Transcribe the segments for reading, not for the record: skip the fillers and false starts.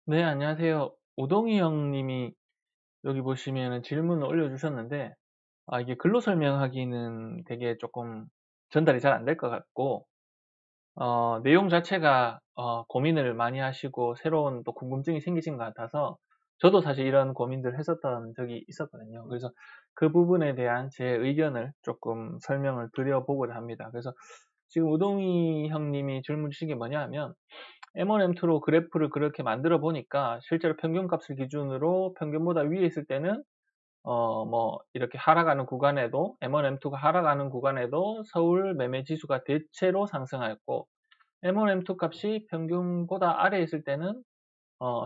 네, 안녕하세요. 오동희 형님이 여기 보시면은 질문을 올려주셨는데, 이게 글로 설명하기는 되게 조금 전달이 잘 안 될 것 같고, 내용 자체가, 고민을 많이 하시고, 새로운 또 궁금증이 생기신 것 같아서, 저도 사실 이런 고민들 했었던 적이 있었거든요. 그래서 그 부분에 대한 제 의견을 조금 설명을 드려보고자 합니다. 그래서 지금 우동희 형님이 질문 주신 게 뭐냐 하면, M1, M2로 그래프를 그렇게 만들어 보니까 실제로 평균값을 기준으로 평균보다 위에 있을 때는 뭐 이렇게 하락하는 구간에도 M1, M2가 하락하는 구간에도 서울 매매 지수가 대체로 상승하였고 M1, M2 값이 평균보다 아래에 있을 때는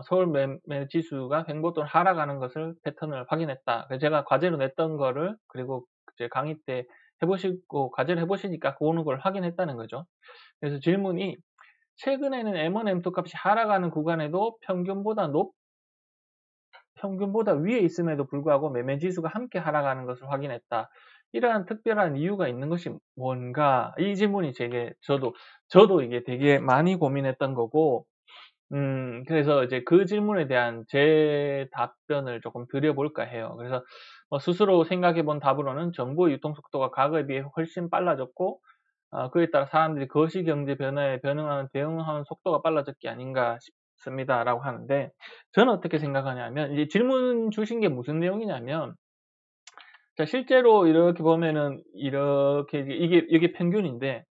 서울 매매 지수가 횡보돈 하락하는 것을 패턴을 확인했다. 그래서 제가 과제로 냈던 거를 그리고 이제 강의 때 해보시고 과제를 해보시니까 그런 걸 확인했다는 거죠. 그래서 질문이 최근에는 M1, M2 값이 하락하는 구간에도 평균보다 위에 있음에도 불구하고 매매 지수가 함께 하락하는 것을 확인했다. 이러한 특별한 이유가 있는 것이 뭔가? 이 질문이 저도 이게 되게 많이 고민했던 거고, 그래서 이제 그 질문에 대한 제 답변을 조금 드려볼까 해요. 그래서 스스로 생각해 본 답으로는 정보의 유통 속도가 과거에 비해 훨씬 빨라졌고, 그에 따라 사람들이 거시경제 변화에 대응하는 속도가 빨라졌기 아닌가 싶습니다라고 하는데, 저는 어떻게 생각하냐면, 이제 질문 주신 게 무슨 내용이냐면, 자, 실제로 이렇게 보면은, 이게 평균인데,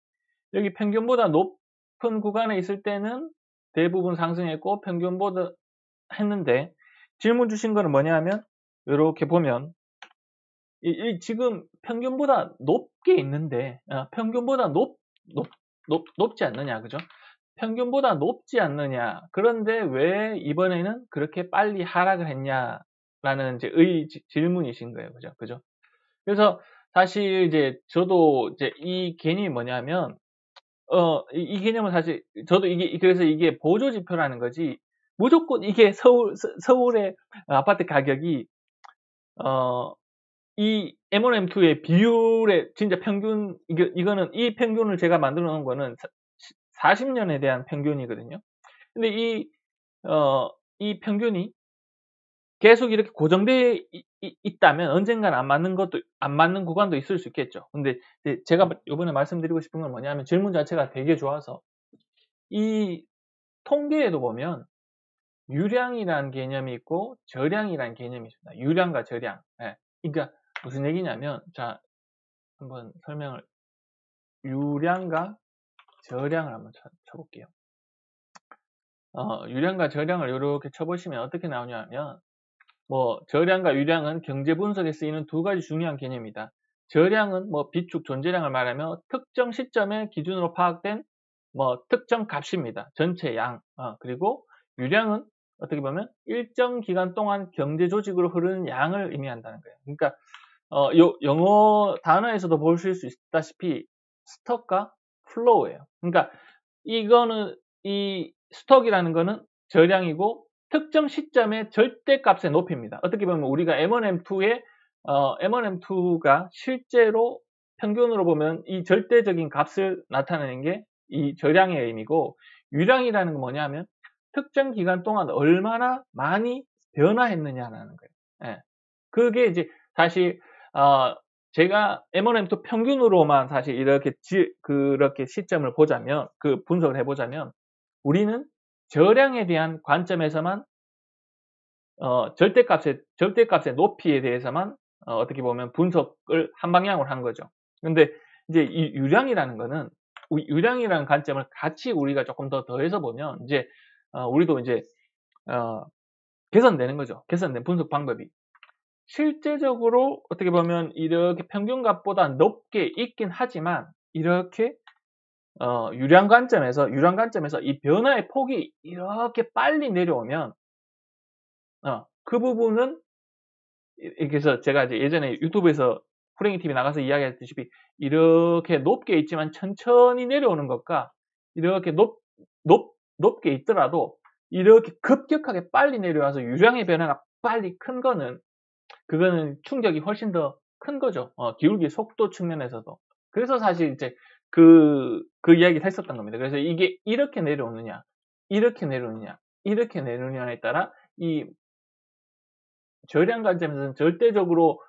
여기 평균보다 높은 구간에 있을 때는 대부분 상승했고, 평균보다 했는데, 질문 주신 거는 뭐냐면, 이렇게 보면, 지금 평균보다 높게 있는데, 평균보다 높지 않느냐, 그죠? 평균보다 높지 않느냐. 그런데 왜 이번에는 그렇게 빨리 하락을 했냐라는 이제 질문이신 거예요. 그죠? 그죠? 그래서 사실 이제 저도 이제 이 개념이 뭐냐면, 이 개념은 사실 저도 그래서 이게 보조지표라는 거지, 무조건 이게 서울의 아파트 가격이, 어, 이 M1, M2의 비율의 진짜 평균, 이거는 이 평균을 제가 만들어 놓은 거는 40년에 대한 평균이거든요. 근데 어, 이 평균이 계속 이렇게 고정되어 있다면 언젠가는 안 맞는 구간도 있을 수 있겠죠. 근데 이제 제가 이번에 말씀드리고 싶은 건 뭐냐면 질문 자체가 되게 좋아서 이 통계에도 보면 유량이라는 개념이 있고 저량이라는 개념이 있습니다. 유량과 저량. 예. 그러니까 무슨 얘기냐면, 자, 한번 유량과 저량을 한번 쳐볼게요. 유량과 저량을 이렇게 쳐보시면 어떻게 나오냐면, 저량과 유량은 경제 분석에 쓰이는 두 가지 중요한 개념이다. 저량은 비축 존재량을 말하며 특정 시점에 기준으로 파악된 특정 값입니다. 전체 양. 그리고 유량은 어떻게 보면 일정 기간 동안 경제 조직으로 흐르는 양을 의미한다는 거예요. 그러니까 영어 단어에서도 보실 수 있다시피 스톡과 플로우예요. 그러니까 이 스톡이라는 거는 저량이고 특정 시점의 절대값의 높이입니다. 어떻게 보면 우리가 M1M2가 실제로 평균으로 보면 이 절대적인 값을 나타내는 게 이 저량의 의미고, 유량이라는 건 뭐냐면 특정 기간 동안 얼마나 많이 변화했느냐라는 거예요. 예. 그게 이제 사실 제가 M1M2 평균으로만 사실 그렇게 시점을 보자면, 그 분석을 해보자면, 우리는 저량에 대한 관점에서만 절대값의 높이에 대해서만 어떻게 보면 분석을 한 방향으로 한 거죠. 근데 이제 이 유량이라는 관점을 같이 우리가 조금 더 더해서 보면 이제 우리도 이제 개선되는 거죠. 개선된 분석 방법이. 실제적으로 어떻게 보면 이렇게 평균값보다 높게 있긴 하지만, 이렇게 유량 관점에서 이 변화의 폭이 이렇게 빨리 내려오면 그 부분은, 그래서 제가 이제 예전에 유튜브에서 후랭이 TV 나가서 이야기했듯이 이렇게 높게 있지만 천천히 내려오는 것과 이렇게 높게 있더라도 이렇게 급격하게 빨리 내려와서 유량의 변화가 빨리 큰 거는, 그거는 충격이 훨씬 더 큰 거죠. 기울기 속도 측면에서도. 그래서 사실 이제 그 이야기를 했었던 겁니다. 그래서 이게 이렇게 내려오느냐, 이렇게 내느냐에 따라 이 저량 관점에서는 절대적으로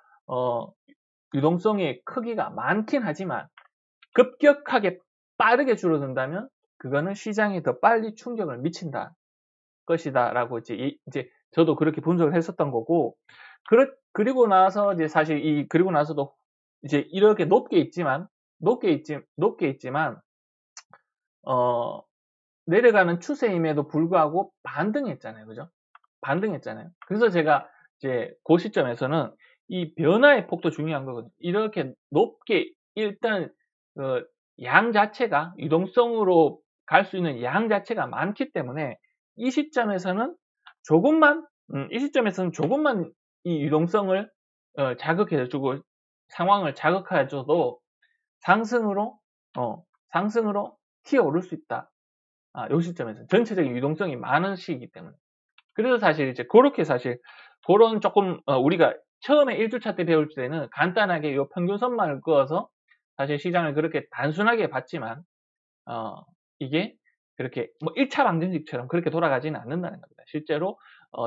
유동성의 크기가 많긴 하지만 급격하게 빠르게 줄어든다면 그거는 시장에 더 빨리 충격을 미친다 것이다라고 이제 저도 그렇게 분석을 했었던 거고, 그리고 나서 이제 사실 그리고 나서도 이제 이렇게 높게 있지만 내려가는 추세임에도 불구하고 반등했잖아요, 그죠? 반등했잖아요. 그래서 제가 이제 그 시점에서는 이 변화의 폭도 중요한 거거든요. 이렇게 높게 일단 양 자체가 유동성으로 갈 수 있는 양 자체가 많기 때문에 이 시점에서는 조금만 이 유동성을 자극해주고 상황을 자극해줘도 상승으로 튀어오를 수 있다. 요 시점에서 전체적인 유동성이 많은 시기이기 때문에. 그래서 사실 이제 그런 조금 우리가 처음에 1주차 때 배울 때는 간단하게 요 평균선만을 그어서 사실 시장을 그렇게 단순하게 봤지만 이게 그렇게 뭐 1차 방정식처럼 그렇게 돌아가지는 않는다는 겁니다. 실제로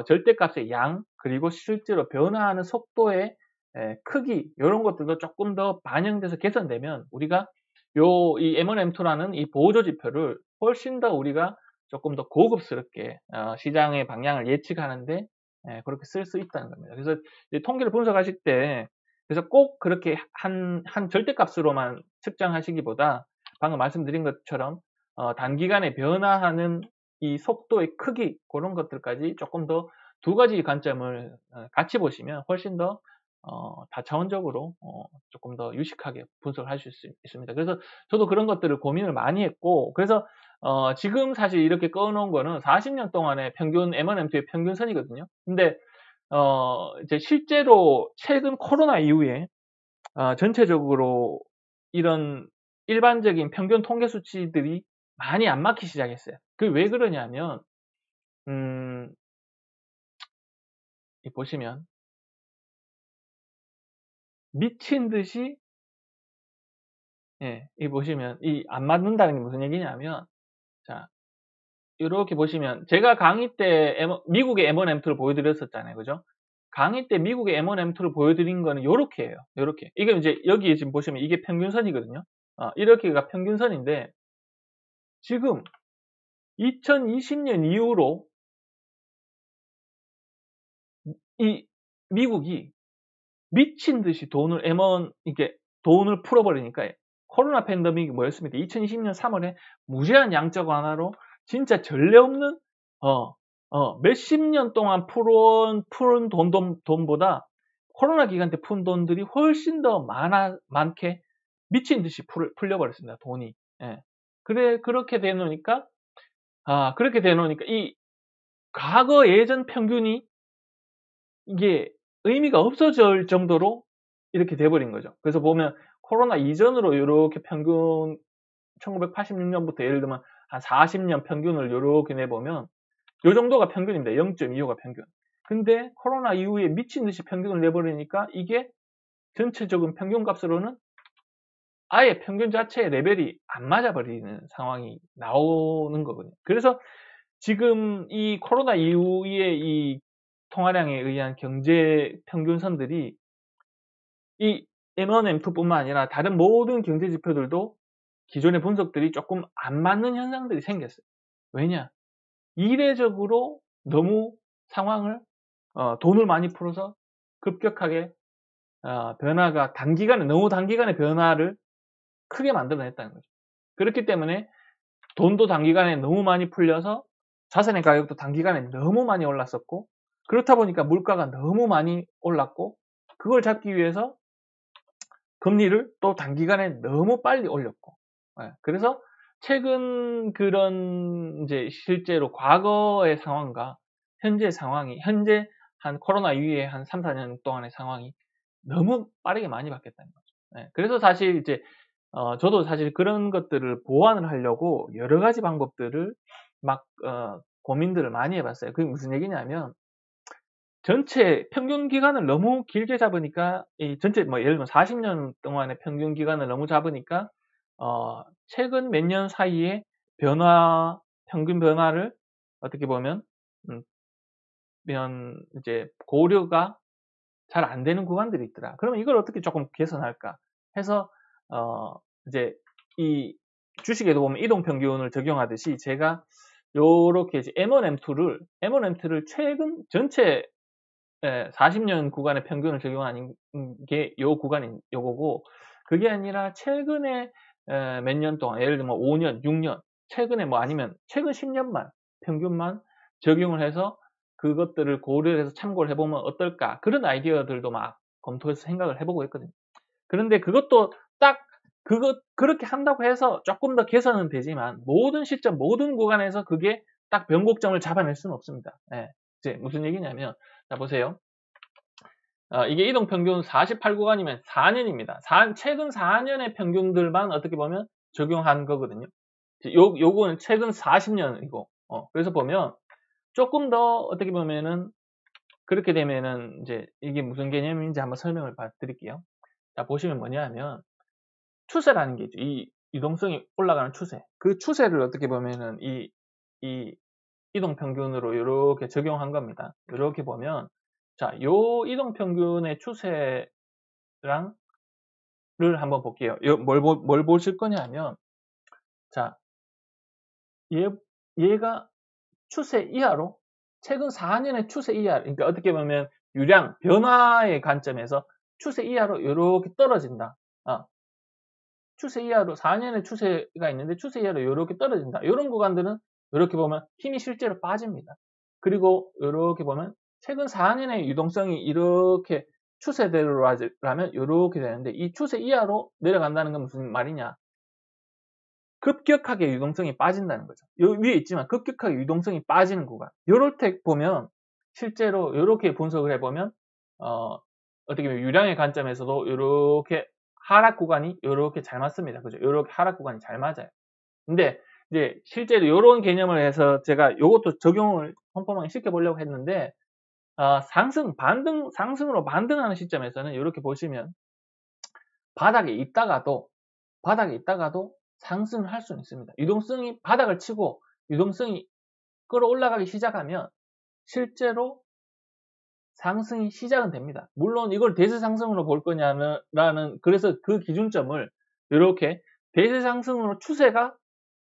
절대값의 양, 그리고 실제로 변화하는 속도의 크기, 이런 것들도 조금 더 반영돼서 개선되면 우리가 이 M1M2라는 이 보조 지표를 훨씬 더 우리가 조금 더 고급스럽게 시장의 방향을 예측하는데 그렇게 쓸 수 있다는 겁니다. 그래서 통계를 분석하실 때 그래서 꼭 그렇게 한 절대값으로만 측정하시기보다 방금 말씀드린 것처럼 단기간에 변화하는 이 속도의 크기, 그런 것들까지 조금 더 두 가지 관점을 같이 보시면 훨씬 더 다차원적으로 조금 더 유식하게 분석을 하실 수 있습니다. 그래서 저도 그런 것들을 고민을 많이 했고, 그래서 지금 사실 이렇게 꺼놓은 거는 40년 동안의 평균 M1M2의 평균선이거든요. 근데 이제 실제로 최근 코로나 이후에 전체적으로 이런 일반적인 평균 통계 수치들이 많이 안 맞기 시작했어요. 그게 왜 그러냐면 보시면 미친 듯이 이 보시면 이 안 맞는다는 게 무슨 얘기냐면, 자 이렇게 보시면 제가 강의 때 미국의 M1M2를 보여드렸었잖아요, 그죠? 강의 때 미국의 M1M2를 보여드린 거는 요렇게예요. 요렇게. 이게 이제 여기 지금 보시면 이게 평균선이거든요. 이렇게가 평균선인데 지금 2020년 이후로 이 미국이 미친 듯이 이렇게 돈을 풀어버리니까, 코로나 팬데믹이 뭐였습니까? 2020년 3월에 무제한 양적 완화로 진짜 전례 없는 몇십 년 동안 푸른 돈보다 코로나 기간 때 푼 돈들이 훨씬 더 많게 미친 듯이 풀려버렸습니다. 돈이. 예. 그렇게 되놓으니까 이 과거 예전 평균이 이게 의미가 없어질 정도로 이렇게 돼버린 거죠. 그래서 보면 코로나 이전으로 이렇게 평균 1986년부터 예를 들면 한 40년 평균을 이렇게 내보면 이 정도가 평균입니다. 0.25가 평균. 근데 코로나 이후에 미친 듯이 평균을 내버리니까 이게 전체적인 평균값으로는 아예 평균 자체의 레벨이 안 맞아버리는 상황이 나오는 거거든요. 그래서 지금 이 코로나 이후에 이 통화량에 의한 경제 평균선들이 이 M1, M2뿐만 아니라 다른 모든 경제 지표들도 기존의 분석들이 조금 안 맞는 현상들이 생겼어요. 왜냐? 이례적으로 너무 상황을 돈을 많이 풀어서 급격하게 변화가 너무 단기간에 변화를 크게 만들어냈다는 거죠. 그렇기 때문에 돈도 단기간에 너무 많이 풀려서 자산의 가격도 단기간에 너무 많이 올랐었고, 그렇다 보니까 물가가 너무 많이 올랐고, 그걸 잡기 위해서 금리를 또 단기간에 너무 빨리 올렸고, 그래서 최근 그런 이제 실제로 과거의 상황과 현재 상황이, 현재 한 코로나 이후에 한 3, 4년 동안의 상황이 너무 빠르게 많이 바뀌었다는 거죠. 그래서 사실 이제 저도 사실 그런 것들을 보완을 하려고 여러 가지 방법들을 막 고민들을 많이 해봤어요. 그게 무슨 얘기냐면, 전체 평균 기간을 너무 길게 잡으니까 이 전체 뭐 예를 들면 40년 동안의 평균 기간을 너무 잡으니까 최근 몇 년 사이에 평균 변화를 어떻게 보면 이제 고려가 잘 안 되는 구간들이 있더라. 그러면 이걸 어떻게 조금 개선할까 해서 이제 이 주식에도 보면 이동평균을 적용하듯이 제가 요렇게 이제 M1, M2를 최근 전체 40년 구간의 평균을 적용하는 게 요 구간인 요거고, 그게 아니라 최근에 몇 년 동안, 예를 들면 5년, 6년, 최근에 뭐 아니면 최근 10년만 평균만 적용을 해서 그것들을 고려해서 참고를 해보면 어떨까, 그런 아이디어들도 막 검토해서 생각을 해보고 있거든요. 그런데 그것도 딱 그렇게 한다고 해서 조금 더 개선은 되지만 모든 시점, 모든 구간에서 그게 딱 변곡점을 잡아낼 수는 없습니다. 예. 이제 무슨 얘기냐면, 자 보세요. 이게 이동평균 48구간이면 4년입니다. 최근 4년의 평균들만 어떻게 보면 적용한 거거든요. 요거는 최근 40년이고, 그래서 보면 조금 더 어떻게 보면은, 그렇게 되면은 이제 이게 무슨 개념인지 한번 설명을 드릴게요. 자, 보시면 뭐냐 하면, 추세라는 게 있죠. 이 유동성이 올라가는 추세. 그 추세를 어떻게 보면은 이 이동평균으로 이렇게 적용한 겁니다. 이렇게 보면, 자, 요 이동평균의 추세랑 를 한번 볼게요. 뭘 보실 거냐 하면, 자, 얘가 추세 이하로, 최근 4년의 추세 이하, 그러니까 어떻게 보면 유량, 변화의 관점에서 추세 이하로 이렇게 떨어진다. 추세 이하로 4년의 추세가 있는데 추세 이하로 이렇게 떨어진다. 이런 구간들은 이렇게 보면 힘이 실제로 빠집니다. 그리고 이렇게 보면 최근 4년의 유동성이 이렇게 추세대로라면 이렇게 되는데, 이 추세 이하로 내려간다는 건 무슨 말이냐? 급격하게 유동성이 빠진다는 거죠. 요 위에 있지만 급격하게 유동성이 빠지는 구간. 요럴 때 보면 실제로 이렇게 분석을 해보면 어떻게 보면 유량의 관점에서도 이렇게 하락 구간이 이렇게 잘 맞습니다. 그죠? 이렇게 하락 구간이 잘 맞아요. 근데 이제 실제로 이런 개념을 해서 제가 이것도 적용을 꼼꼼하게 시켜보려고 했는데, 상승으로 반등하는 시점에서는 이렇게 보시면 바닥에 있다가도 상승을 할 수는 있습니다. 유동성이 바닥을 치고 유동성이 끌어올라가기 시작하면 실제로 상승이 시작은 됩니다. 물론 이걸 대세 상승으로 볼 거냐는, 그래서 그 기준점을 이렇게 대세 상승으로 추세가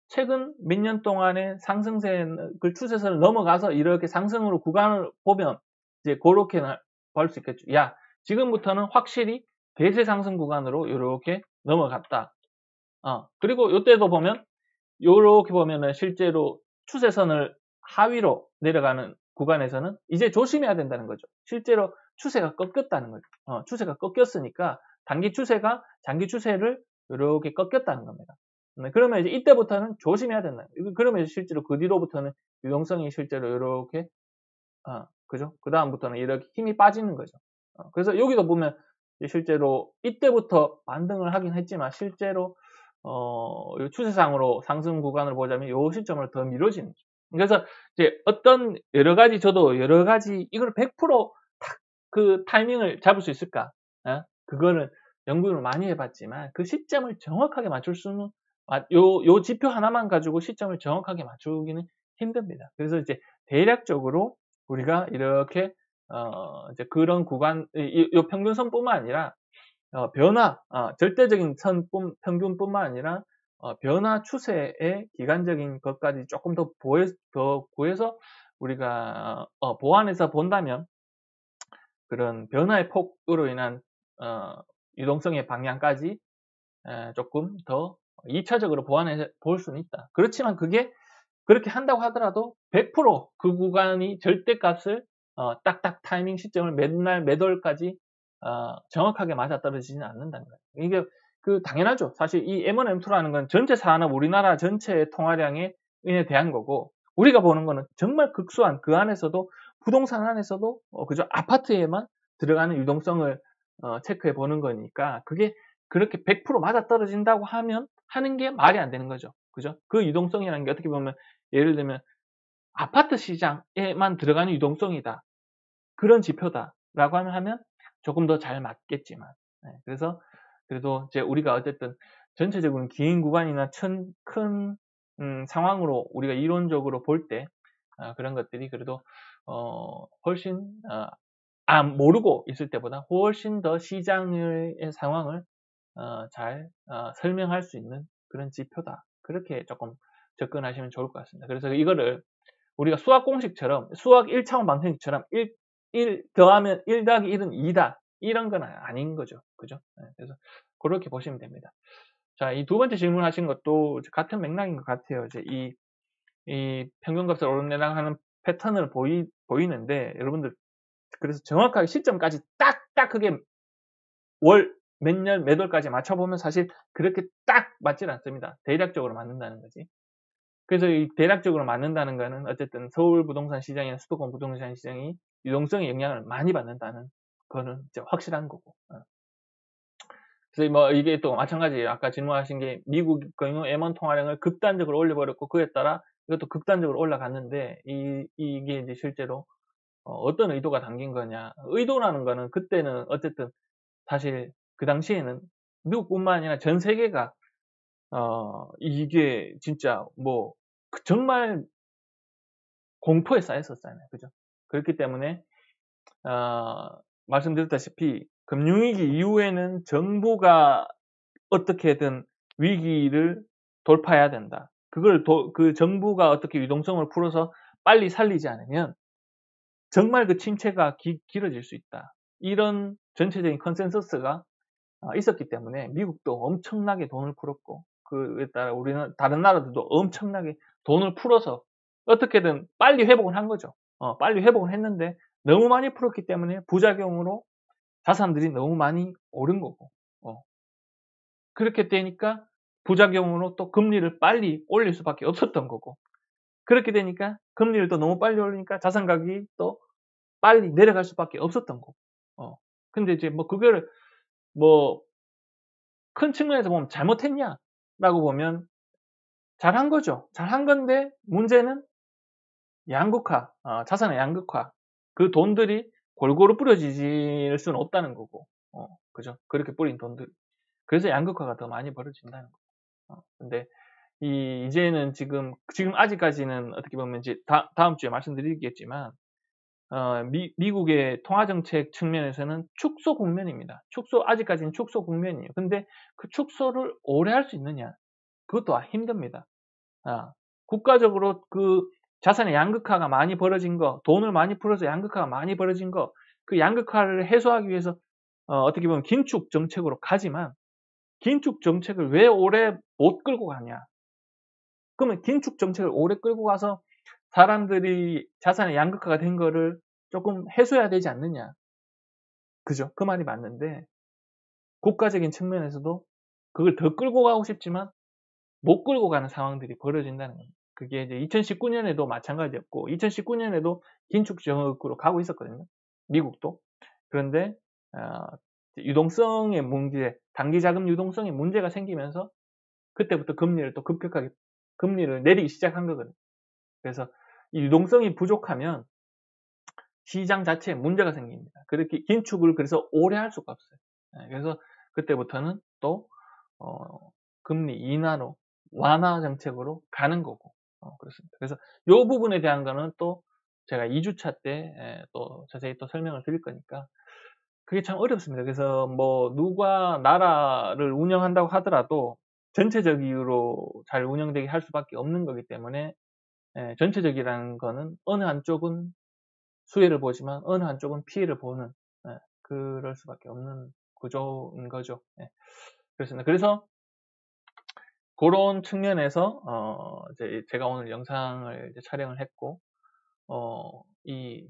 최근 몇 년 동안의 상승세, 그 추세선을 넘어가서 이렇게 상승으로 구간을 보면 이제 그렇게 볼 수 있겠죠. 야, 지금부터는 확실히 대세 상승 구간으로 이렇게 넘어갔다. 그리고 이때도 보면 요렇게 보면은 실제로 추세선을 하위로 내려가는 구간에서는 이제 조심해야 된다는 거죠. 실제로 추세가 꺾였다는 거죠. 추세가 꺾였으니까 단기 추세가 장기 추세를 이렇게 꺾였다는 겁니다. 그러면 이제 이때부터는 조심해야 된다. 그러면 이제 실제로 그 뒤로부터는 유동성이 실제로 이렇게 그죠? 그 다음부터는 이렇게 힘이 빠지는 거죠. 그래서 여기도 보면 실제로 이때부터 반등을 하긴 했지만 실제로 추세상으로 상승 구간을 보자면 이 시점을 더 미뤄지는 거죠. 그래서 이제 저도 여러 가지 이걸 100% 딱 그 타이밍을 잡을 수 있을까? 그거는 연구를 많이 해봤지만 그 시점을 정확하게 맞출 수는, 요 지표 하나만 가지고 시점을 정확하게 맞추기는 힘듭니다. 그래서 이제 대략적으로 우리가 이렇게 이제 그런 구간, 요 평균선뿐만 아니라 절대적인 평균뿐만 아니라 변화 추세의 기간적인 것까지 조금 더 구해서 우리가 보완해서 본다면 그런 변화의 폭으로 인한 유동성의 방향까지 조금 더 2차적으로 보완해 볼 수는 있다. 그렇지만 그게 그렇게 한다고 하더라도 100%그 구간이 절대값을 딱딱 타이밍 시점을 몇 월까지 정확하게 맞아떨어지지는 않는다는 거예요. 이게 당연하죠. 사실 이 M1, M2라는 건 전체 산업, 우리나라 전체의 통화량에 대한 거고, 우리가 보는 거는 정말 극소한, 그 안에서도 부동산 안에서도 그저 아파트에만 들어가는 유동성을 체크해 보는 거니까, 그게 그렇게 100% 맞아떨어진다고 하는 게 말이 안 되는 거죠. 그죠? 그 유동성이라는 게 어떻게 보면 예를 들면 아파트 시장에만 들어가는 유동성이다, 그런 지표다라고 하면 조금 더 잘 맞겠지만, 그래서 그래도 이제 우리가 어쨌든 전체적으로 긴 구간이나 큰 상황으로 우리가 이론적으로 볼 때 그런 것들이 그래도 훨씬 모르고 있을 때보다 훨씬 더 시장의 상황을 잘 설명할 수 있는 그런 지표다. 그렇게 조금 접근하시면 좋을 것 같습니다. 그래서 이거를 우리가 수학 공식처럼 수학 1차원 방정식처럼 1 더하면 1 더하기 1은 2다. 이런 건 아닌 거죠. 그죠? 그래서 그렇게 보시면 됩니다. 자, 이 두 번째 질문하신 것도 같은 맥락인 것 같아요. 이제 이 평균값을 오르내리하는 패턴을 보이는데 여러분들 그래서 정확하게 시점까지 딱 그게 몇 년, 몇 월까지 맞춰보면 사실 그렇게 딱 맞질 않습니다. 대략적으로 맞는다는 거지. 그래서 이 대략적으로 맞는다는 거는 어쨌든 서울 부동산 시장이나 수도권 부동산 시장이 유동성에 영향을 많이 받는다는 거는 이제 확실한 거고. 그래서 뭐 이게 또 마찬가지예요. 아까 질문하신 게 미국 경우 M1 통화량을 극단적으로 올려버렸고 그에 따라 이것도 극단적으로 올라갔는데 이게 이제 실제로 어떤 의도가 담긴 거냐. 의도라는 거는 그때는 어쨌든 사실 그 당시에는 미국뿐만 아니라 전 세계가 이게 진짜 뭐 정말 공포에 쌓였었잖아요. 그죠? 그렇기 때문에 말씀드렸다시피 금융위기 이후에는 정부가 어떻게든 위기를 돌파해야 된다. 그 정부가 어떻게 유동성을 풀어서 빨리 살리지 않으면 정말 그 침체가 길어질 수 있다. 이런 전체적인 컨센서스가 있었기 때문에 미국도 엄청나게 돈을 풀었고 그에 따라 우리는 다른 나라들도 엄청나게 돈을 풀어서 어떻게든 빨리 회복을 한 거죠. 빨리 회복을 했는데 너무 많이 풀었기 때문에 부작용으로 자산들이 너무 많이 오른 거고 그렇게 되니까 부작용으로 또 금리를 빨리 올릴 수밖에 없었던 거고 그렇게 되니까 금리를 또 너무 빨리 올리니까 자산 가격이 또 빨리 내려갈 수밖에 없었던 거고 근데 이제 뭐 그걸 뭐 큰 측면에서 보면 잘못했냐라고 보면 잘한 거죠. 잘한 건데 문제는 양극화, 자산의 양극화. 그 돈들이 골고루 뿌려질 수는 없다는 거고, 그죠? 그렇게 뿌린 돈들. 그래서 양극화가 더 많이 벌어진다는 거. 근데 이제는 지금 아직까지는 어떻게 보면 이제 다음 주에 말씀드리겠지만, 미국의 통화정책 측면에서는 축소 국면입니다. 아직까지는 축소 국면이에요. 근데 그 축소를 오래 할 수 있느냐? 그것도 힘듭니다. 국가적으로 그 자산의 양극화가 많이 벌어진 거, 돈을 많이 풀어서 양극화가 많이 벌어진 거, 그 양극화를 해소하기 위해서 어떻게 보면 긴축 정책으로 가지만 긴축 정책을 왜 오래 못 끌고 가냐? 그러면 긴축 정책을 오래 끌고 가서 사람들이 자산의 양극화가 된 거를 조금 해소해야 되지 않느냐? 그죠? 그 말이 맞는데 국가적인 측면에서도 그걸 더 끌고 가고 싶지만 못 끌고 가는 상황들이 벌어진다는 겁니다. 그게 이제 2019년에도 마찬가지였고 2019년에도 긴축정책으로 가고 있었거든요. 미국도. 그런데 유동성의 문제, 단기 자금 유동성에 문제가 생기면서 그때부터 금리를 또 급격하게 금리를 내리기 시작한 거거든요. 그래서 이 유동성이 부족하면 시장 자체에 문제가 생깁니다. 그렇게 긴축을 그래서 오래 할 수가 없어요. 그래서 그때부터는 또 금리 인하로 완화 정책으로 가는 거고 그렇습니다. 그래서 이 부분에 대한 거는 또 제가 2주차 때 또 자세히 또 설명을 드릴 거니까 그게 참 어렵습니다. 그래서 뭐 누가 나라를 운영한다고 하더라도 전체적으로 잘 운영되게 할 수밖에 없는 거기 때문에 전체적이라는 거는 어느 한쪽은 수혜를 보지만 어느 한쪽은 피해를 보는 그럴 수밖에 없는 구조인 거죠. 그렇습니다. 그래서 그런 측면에서 이제 제가 오늘 영상을 이제 촬영을 했고 이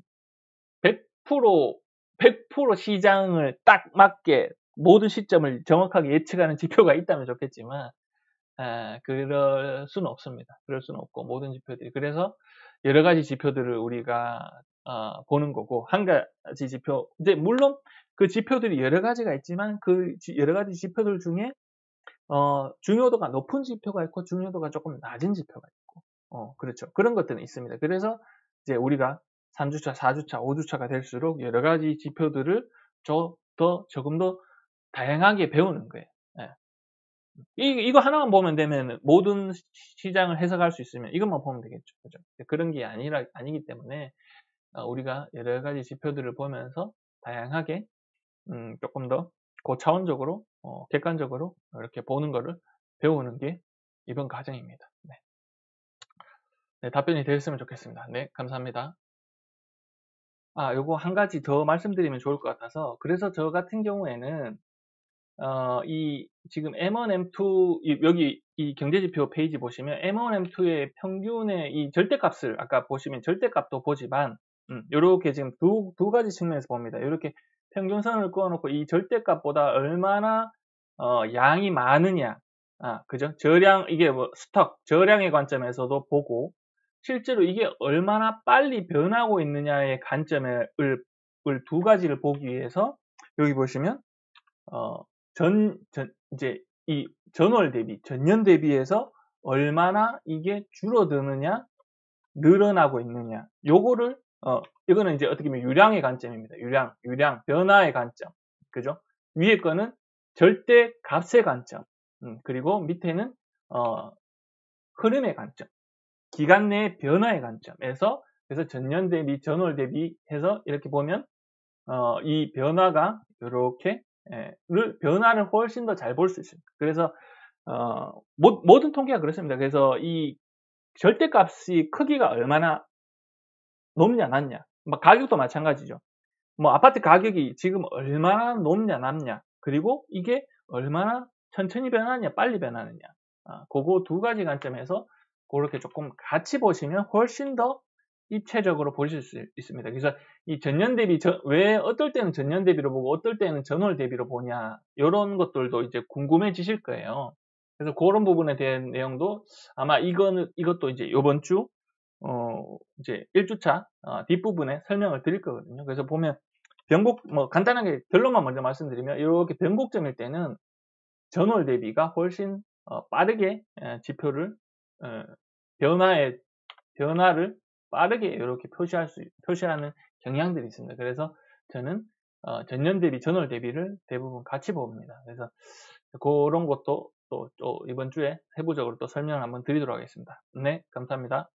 100% 시장을 딱 맞게 모든 시점을 정확하게 예측하는 지표가 있다면 좋겠지만 그럴 수는 없습니다. 그럴 수는 없고 모든 지표들이 그래서 여러 가지 지표들을 우리가 보는 거고 한 가지 지표 이제 물론 그 지표들이 여러 가지가 있지만 그 여러 가지 지표들 중에 중요도가 높은 지표가 있고 중요도가 조금 낮은 지표가 있고 그렇죠. 그런 것들은 있습니다. 그래서 이제 우리가 3주차, 4주차, 5주차가 될수록 여러 가지 지표들을 조금 더 다양하게 배우는 거예요. 이거 하나만 보면 되면 모든 시장을 해석할 수 있으면 이것만 보면 되겠죠. 그죠? 그런 게 아니기 때문에 우리가 여러 가지 지표들을 보면서 다양하게 조금 더 고차원적으로 객관적으로 이렇게 보는 거를 배우는 게 이번 과정입니다. 네. 네, 답변이 되었으면 좋겠습니다. 네, 감사합니다. 요거 한 가지 더 말씀드리면 좋을 것 같아서, 그래서 저 같은 경우에는 이 지금 M1, M2 여기 이 경제지표 페이지 보시면 M1, M2의 평균의 이 절대값을 아까 보시면 절대값도 보지만 이렇게 지금 두 가지 측면에서 봅니다. 이렇게 평균선을 그어놓고 이 절대값보다 얼마나 양이 많으냐, 그죠? 저량 이게 뭐 스톡 저량의 관점에서도 보고 실제로 이게 얼마나 빨리 변하고 있느냐의 관점을 두 가지를 보기 위해서 여기 보시면 이제 이 전월 대비, 전년 대비해서 얼마나 이게 줄어드느냐, 늘어나고 있느냐. 요거를, 이거는 이제 어떻게 보면 유량의 관점입니다. 유량, 변화의 관점. 그죠? 위에 거는 절대 값의 관점. 그리고 밑에는, 흐름의 관점. 기간 내의 변화의 관점에서, 그래서 전년 대비, 전월 대비 해서 이렇게 보면, 이 변화가 이렇게 변화를 훨씬 더 잘 볼 수 있습니다. 그래서 모든 통계가 그렇습니다. 그래서 이 절대값이 크기가 얼마나 높냐 낮냐, 가격도 마찬가지죠. 뭐 아파트 가격이 지금 얼마나 높냐 낮냐, 그리고 이게 얼마나 천천히 변하느냐 빨리 변하느냐, 그거 두 가지 관점에서 그렇게 조금 같이 보시면 훨씬 더 입체적으로 보실 수 있습니다. 그래서 이 전년 대비, 왜 어떨 때는 전년 대비로 보고 어떨 때는 전월 대비로 보냐, 이런 것들도 이제 궁금해지실 거예요. 그래서 그런 부분에 대한 내용도 아마 이것도 이제 이번 주 이제 1주차 뒷부분에 설명을 드릴 거거든요. 그래서 보면 간단하게 결론만 먼저 말씀드리면, 이렇게 변곡점일 때는 전월 대비가 훨씬 빠르게 지표를 변화를 빠르게 이렇게 표시하는 경향들이 있습니다. 그래서 저는 전년 대비, 전월 대비를 대부분 같이 봅니다. 그래서 그런 것도 또 이번 주에 세부적으로 또 설명을 한번 드리도록 하겠습니다. 네, 감사합니다.